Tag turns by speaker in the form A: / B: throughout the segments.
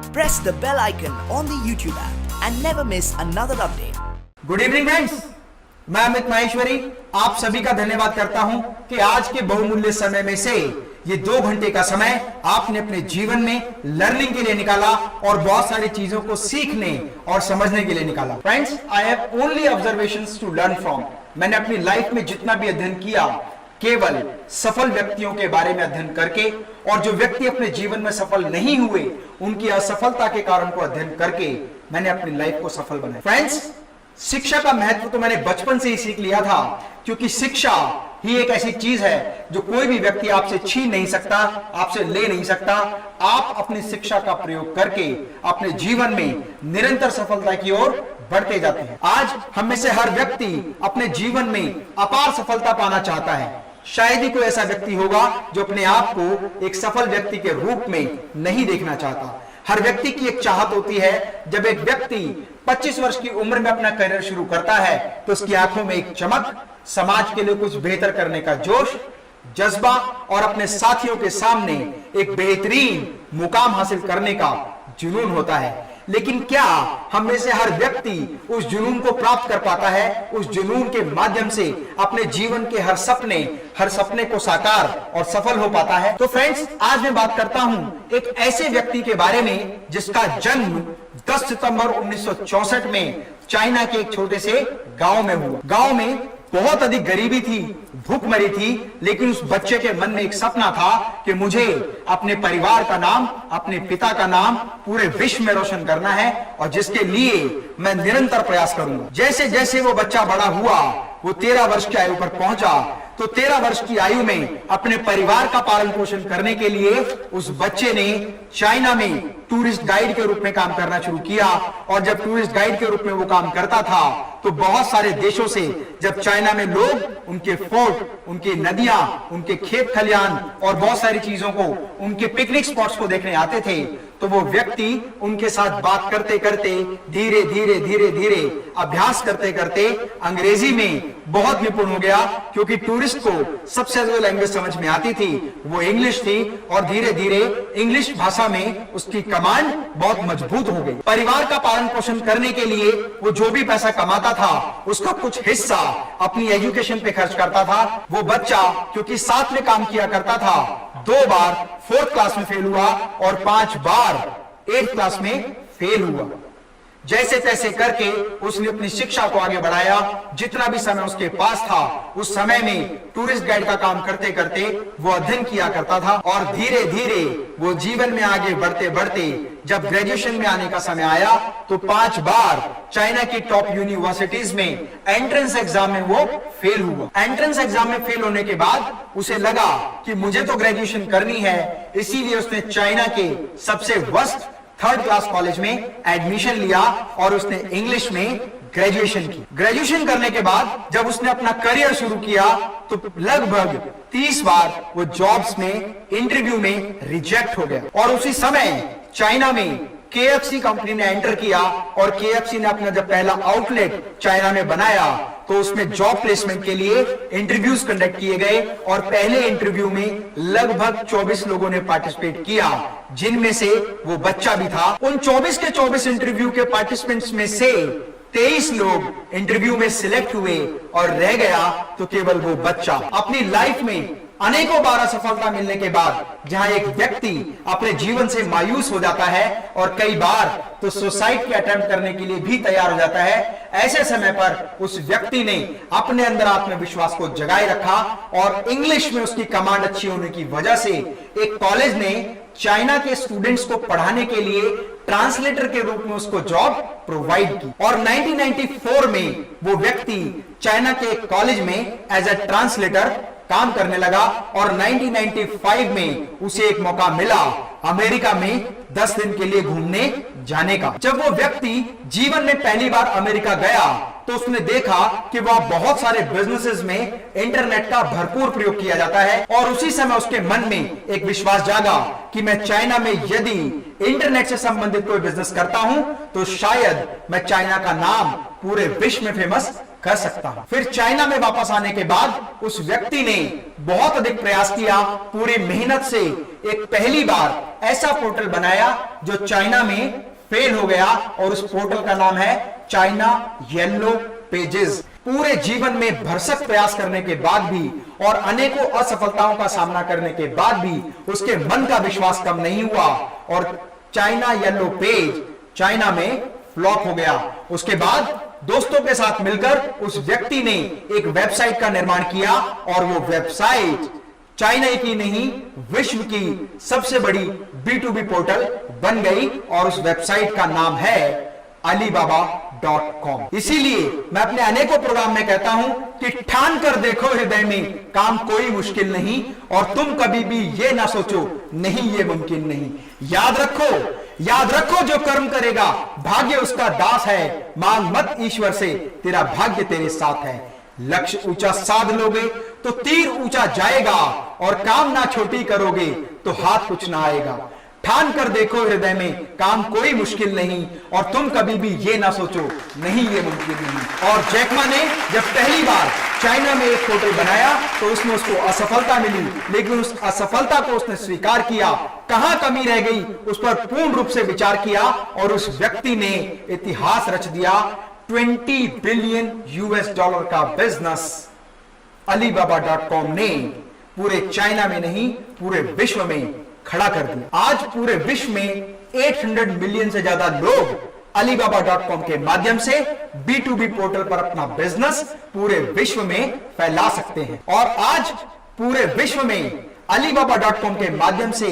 A: Press the bell icon on the YouTube app and never miss another update.
B: Good evening friends, मैं अमित माहेश्वरी आप सभी का धन्यवाद करता हूं कि आज के बहुमूल्य समय में से ये 2 घंटे का समय आपने अपने जीवन में लर्निंग के लिए निकाला और बहुत सारी चीजों को सीखने और समझने के लिए निकाला। Friends, I have only observations to learn from. मैंने अपनी लाइफ में जितना भी अध्ययन किया केवल सफल व्यक्तियों के बारे में अध्ययन करके, और जो व्यक्ति अपने जीवन में सफल नहीं हुए उनकी असफलता के कारण को अध्ययन करके मैंने अपनी लाइफ को सफल बनाया। फ्रेंड्स, शिक्षा का महत्व तो मैंने बचपन से ही सीख लिया था, क्योंकि शिक्षा ही एक ऐसी चीज है जो कोई भी व्यक्ति आपसे छीन नहीं सकता, आपसे ले नहीं सकता। आप अपनी शिक्षा का प्रयोग करके अपने जीवन में निरंतर सफलता की ओर बढ़ते जाते हैं। आज हम में से हर व्यक्ति अपने जीवन में अपार सफलता पाना चाहता है। शायद ही कोई ऐसा व्यक्ति होगा जो अपने आप को एक सफल व्यक्ति के रूप में नहीं देखना चाहता। हर व्यक्ति की एक चाहत होती है, जब एक व्यक्ति 25 वर्ष की उम्र में अपना करियर शुरू करता है तो उसकी आंखों में एक चमक, समाज के लिए कुछ बेहतर करने का जोश, जज्बा और अपने साथियों के सामने एक बेहतरीन मुकाम हासिल करने का जुनून होता है। लेकिन क्या हम में से हर व्यक्ति उस जुनून को प्राप्त कर पाता है? उस जुनून के माध्यम से अपने जीवन के हर सपने को साकार और सफल हो पाता है? तो फ्रेंड्स, आज मैं बात करता हूं एक ऐसे व्यक्ति के बारे में जिसका जन्म 10 सितंबर 1964 में चाइना के एक छोटे से गांव में हुआ। गांव में बहुत अधिक गरीबी थी, भूखमरी थी, लेकिन उस बच्चे के मन में एक सपना था कि मुझे अपने परिवार का नाम, अपने पिता का नाम पूरे विश्व में रोशन करना है, और जिसके लिए मैं निरंतर प्रयास करूंगा। जैसे जैसे वो बच्चा बड़ा हुआ, वो 13 वर्ष की आयु पर पहुंचा, तो 13 वर्ष की आयु में अपने परिवार का पालन पोषण करने के लिए उस बच्चे ने चाइना में टूरिस्ट गाइड के रूप में काम करना शुरू किया। और जब टूरिस्ट गाइड के रूप में वो काम करता था तो बहुत सारे देशों से जब चाइना में लोग उनके फोर्ट, उनकी नदियां, उनके खेत खलियान और बहुत सारी चीजों को, उनके पिकनिक स्पॉट्स को देखने आते थे, तो वो व्यक्ति उनके साथ बात करते करते धीरे धीरे अभ्यास करते करते अंग्रेजी में बहुत निपुण हो गया, क्योंकि टूरिस्ट को सबसे ज्यादा लैंग्वेज समझ में आती थी वो इंग्लिश थी, और धीरे धीरे इंग्लिश भाषा में उसकी कमांड बहुत मजबूत हो गई। परिवार का पालन पोषण करने के लिए वो जो भी पैसा कमाता था उसका कुछ हिस्सा अपनी एजुकेशन पे खर्च करता था। वो बच्चा क्योंकि साथ में काम किया करता था, 2 बार 4th क्लास में फेल हुआ और 5 बार 8th क्लास में फेल हुआ। जैसे तैसे करके उसने अपनी शिक्षा को आगे बढ़ाया। जितना भी समय उसके पास था उस समय में टूरिस्ट गाइड का काम करते करते वो अध्ययन किया करता था, और धीरे धीरे वो जीवन में आगे बढ़ते बढ़ते जब ग्रेजुएशन में आने का समय आया तो 5 बार चाइना की टॉप यूनिवर्सिटीज में एंट्रेंस एग्जाम में वो फेल हुआ। एंट्रेंस एग्जाम में फेल होने के बाद उसे लगा कि मुझे तो ग्रेजुएशन करनी है, इसीलिए उसने चाइना के सबसे वर्स्ट 3rd क्लास कॉलेज में एडमिशन लिया और उसने इंग्लिश में ग्रेजुएशन की। ग्रेजुएशन करने के बाद जब उसने अपना करियर शुरू किया तो लगभग 30 बार वो जॉब्स में, इंटरव्यू में रिजेक्ट हो गया। और उसी समय चाइना में KFC कंपनी ने एंटर किया, और KFC ने अपना जब पहला आउटलेट चाइना में बनाया तो उसमें जॉब प्लेसमेंट के लिए इंटरव्यूज कंडक्ट किए गए, और पहले इंटरव्यू में लगभग 24 लोगों ने पार्टिसिपेट किया, जिनमें से वो बच्चा भी था। उन 24 के 24 इंटरव्यू के पार्टिसिपेंट्स में से 23 लोग इंटरव्यू में सिलेक्ट हुए, और रह गया तो केवल वो बच्चा। अपनी लाइफ में अनेकों बार असफलता मिलने के बाद जहां एक व्यक्ति अपने जीवन से मायूस हो जाता है और कई बार तो सुसाइड के अटेम्प्ट करने के लिए भी तैयार हो जाता है, ऐसे समय पर उस व्यक्ति ने अपने अंदर आत्मविश्वास को जगाए रखा, और इंग्लिश में उसकी कमांड अच्छी होने की वजह से एक कॉलेज ने चाइना के स्टूडेंट्स को पढ़ाने के लिए ट्रांसलेटर के रूप में उसको जॉब प्रोवाइड की। और 1994 में वो व्यक्ति चाइना के एक कॉलेज में एज ए ट्रांसलेटर काम करने लगा, और 1995 में उसे एक मौका मिला अमेरिका में 10 दिन के लिए घूमने जाने का। जब वो व्यक्ति जीवन में पहली बार अमेरिका गया तो उसने देखा कि वह बहुत सारे बिजनेसेस में इंटरनेट का भरपूर प्रयोग किया जाता है, और उसी समय उसके मन में एक विश्वास जागा कि मैं चाइना में यदि इंटरनेट से संबंधित कोई बिजनेस करता हूं तो शायद मैं चाइना का नाम पूरे विश्व में फेमस कर सकता हूं। फिर चाइना में वापस आने के बाद उस व्यक्ति ने बहुत अधिक प्रयास किया, पूरी मेहनत से एक पहली बार ऐसा पोर्टल बनाया जो चाइना में फेल हो गया, और उस पोर्टल का नाम है चाइना येलो पेजेस। पूरे जीवन में भरसक प्रयास करने के बाद भी और अनेकों असफलताओं का सामना करने के बाद भी उसके मन का विश्वास कम नहीं हुआ और चाइना येलो पेज चाइना में फ्लॉप हो गया। उसके बाद दोस्तों के साथ मिलकर उस व्यक्ति ने एक वेबसाइट का निर्माण किया, और वो वेबसाइट चाइना की नहीं, विश्व की सबसे बड़ी B2B पोर्टल बन गई, और उस वेबसाइट का नाम है Alibaba.com। इसीलिए मैं अपने अनेकों प्रोग्राम में कहता हूं कि ठान कर देखो हृदय में, काम कोई मुश्किल नहीं, और तुम कभी भी ये ना सोचो नहीं ये मुमकिन नहीं। याद रखो जो कर्म करेगा भाग्य उसका दास है, मांग मत ईश्वर से तेरा भाग्य तेरे साथ है। लक्ष्य ऊंचा साध लोगे तो तीर ऊंचा जाएगा, और काम ना छोटी करोगे तो हाथ कुछ ना आएगा। ठान कर देखो हृदय में, काम कोई मुश्किल नहीं, और तुम कभी भी ये ना सोचो नहीं ये मुमकिन नहीं। और जैक मा ने जब पहली बार चाइना में एक पोर्टल बनाया तो उसमें उसको असफलता मिली, लेकिन उस असफलता को उसने स्वीकार किया, कहां कमी रह गई उस पर पूर्ण रूप से विचार किया, और उस व्यक्ति ने इतिहास रच दिया। $20 बिलियन का बिजनेस Alibaba.com ने पूरे चाइना में नहीं पूरे विश्व में खड़ा कर दिया। आज पूरे विश्व में 800 मिलियन से ज्यादा लोग Alibaba.com के माध्यम से B2B पोर्टल पर अपना बिजनेस पूरे विश्व में फैला सकते हैं, और आज पूरे विश्व में Alibaba.com के माध्यम से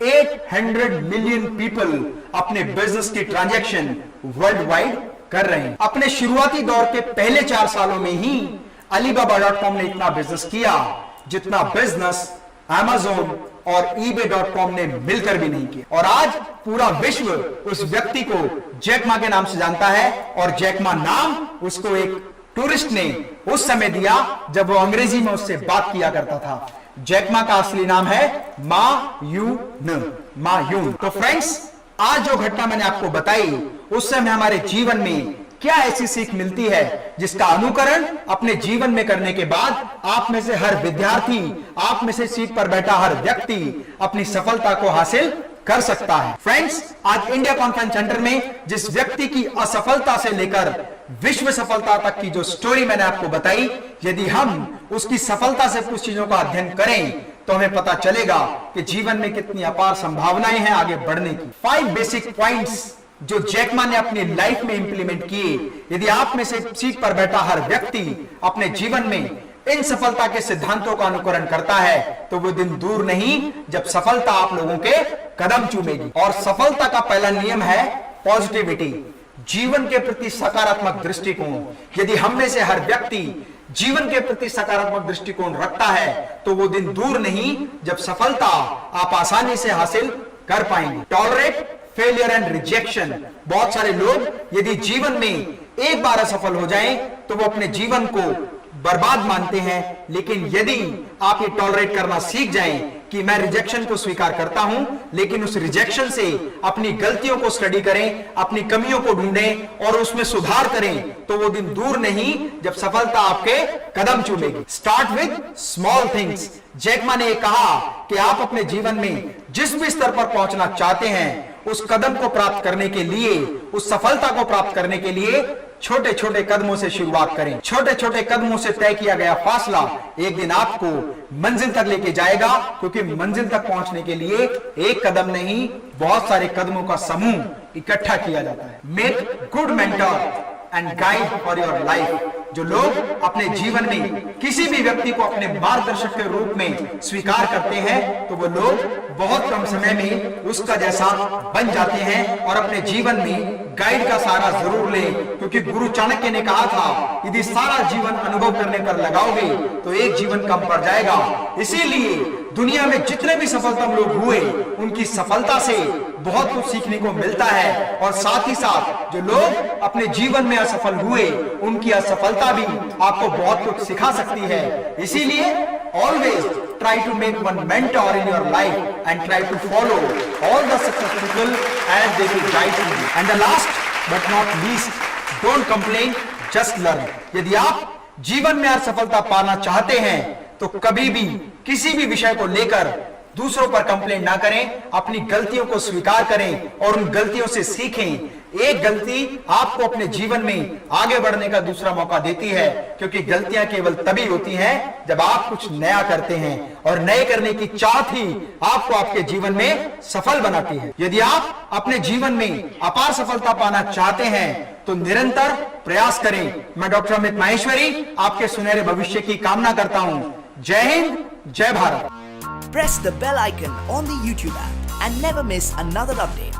B: 800 मिलियन पीपल अपने बिजनेस की ट्रांजैक्शन वर्ल्ड वाइड कर रहे हैं। अपने शुरुआती दौर के पहले 4 सालों में ही Alibaba.com ने इतना बिजनेस किया जितना बिजनेस Amazon और eBay.com ने मिलकर भी नहीं किया। और आज पूरा विश्व उस व्यक्ति को जैक मा के नाम से जानता है, और जैक मा नाम उसको एक टूरिस्ट ने उस समय दिया जब वो अंग्रेजी में उससे बात किया करता था। जैक मा का असली नाम है मा यून। तो फ्रेंड्स, आज जो घटना मैंने आपको बताई उस समय हमारे जीवन में क्या ऐसी सीख मिलती है जिसका अनुकरण अपने जीवन में करने के बाद आप में से हर विद्यार्थी, आप में से सीट पर बैठा हर व्यक्ति अपनी सफलता को हासिल कर सकता है। फ्रेंड्स, आज इंडिया कॉन्फ्रेंस सेंटर में जिस व्यक्ति की असफलता से लेकर विश्व सफलता तक की जो स्टोरी मैंने आपको बताई, यदि हम उसकी सफलता से कुछ चीजों का अध्ययन करें तो हमें पता चलेगा कि जीवन में कितनी अपार संभावनाएं हैं आगे बढ़ने की। 5 बेसिक पॉइंट्स जो जैक मा ने अपनी लाइफ में इंप्लीमेंट किए, यदि आप में से सीट पर बैठा हर व्यक्ति अपने जीवन में इन सफलता के सिद्धांतों का अनुकरण करता है तो वो दिन दूर नहीं जब सफलता आप लोगों के कदम चूमेगी। और सफलता का पहला नियम है पॉजिटिविटी, जीवन के प्रति सकारात्मक दृष्टिकोण। यदि हम में से हर व्यक्ति जीवन के प्रति सकारात्मक दृष्टिकोण रखता है तो वो दिन दूर नहीं जब सफलता आप आसानी से हासिल कर पाएंगे। Tolerate failure and rejection. बहुत सारे लोग यदि जीवन में एक बार असफल हो जाएं तो वो अपने जीवन को बर्बाद मानते हैं, लेकिन यदि आप ये टॉलरेट करना सीख जाएं कि मैं रिजेक्शन को स्वीकार करता हूं, लेकिन उस रिजेक्शन से अपनी गलतियों को स्टडी करें, अपनी कमियों को ढूंढें और उसमें सुधार करें, तो वो दिन दूर नहीं जब सफलता आपके कदम चूमेगी। Start with small things. Jack Ma ने कहा कि आप अपने जीवन में जिस भी स्तर पर पहुंचना चाहते हैं उस कदम को प्राप्त करने के लिए, उस सफलता को प्राप्त करने के लिए छोटे छोटे कदमों से शुरुआत करें। छोटे छोटे कदमों से तय किया गया फासला एक दिन आपको मंजिल तक लेके जाएगा, क्योंकि मंजिल तक पहुंचने के लिए एक कदम नहीं बहुत सारे कदमों का समूह इकट्ठा किया जाता है। Make good mentor and guide for your life. जो लोग अपने जीवन में किसी भी व्यक्ति को अपने मार्गदर्शक के रूप में स्वीकार करते हैं तो वो लोग बहुत कम समय में उसका जैसा बन जाते हैं और अपने जीवन में गाइड का सहारा जरूर लें, क्योंकि गुरु चाणक्य ने कहा था यदि सारा जीवन अनुभव करने पर लगाओगे तो एक जीवन कम पड़ जाएगा। इसीलिए दुनिया में जितने भी सफलतम लोग हुए उनकी सफलता से बहुत कुछ सीखने को मिलता है, और साथ ही साथ जो लोग अपने जीवन में असफल हुए उनकी असफलता भी आपको बहुत कुछ सिखा सकती है। इसीलिए always try to make one mentor in your life and try to follow all the successful people as they will guide you. And the last but not least, don't complain, just learn. यदि आप जीवन में असफलता पाना चाहते हैं तो कभी भी किसी भी विषय को लेकर दूसरों पर कंप्लेंट ना करें, अपनी गलतियों को स्वीकार करें और उन गलतियों से सीखें। एक गलती आपको अपने जीवन में आगे बढ़ने का दूसरा मौका देती है, क्योंकि गलतियां केवल तभी होती हैं जब आप कुछ नया करते हैं और नए करने की चाहत ही आपको आपके जीवन में सफल बनाती है। यदि आप अपने जीवन में अपार सफलता पाना चाहते हैं तो निरंतर प्रयास करें। मैं डॉक्टर अमित माहेश्वरी आपके सुनहरे भविष्य की कामना करता हूं। जय हिंद, जय Bharat.
A: Press the bell icon on the YouTube app and never miss another update.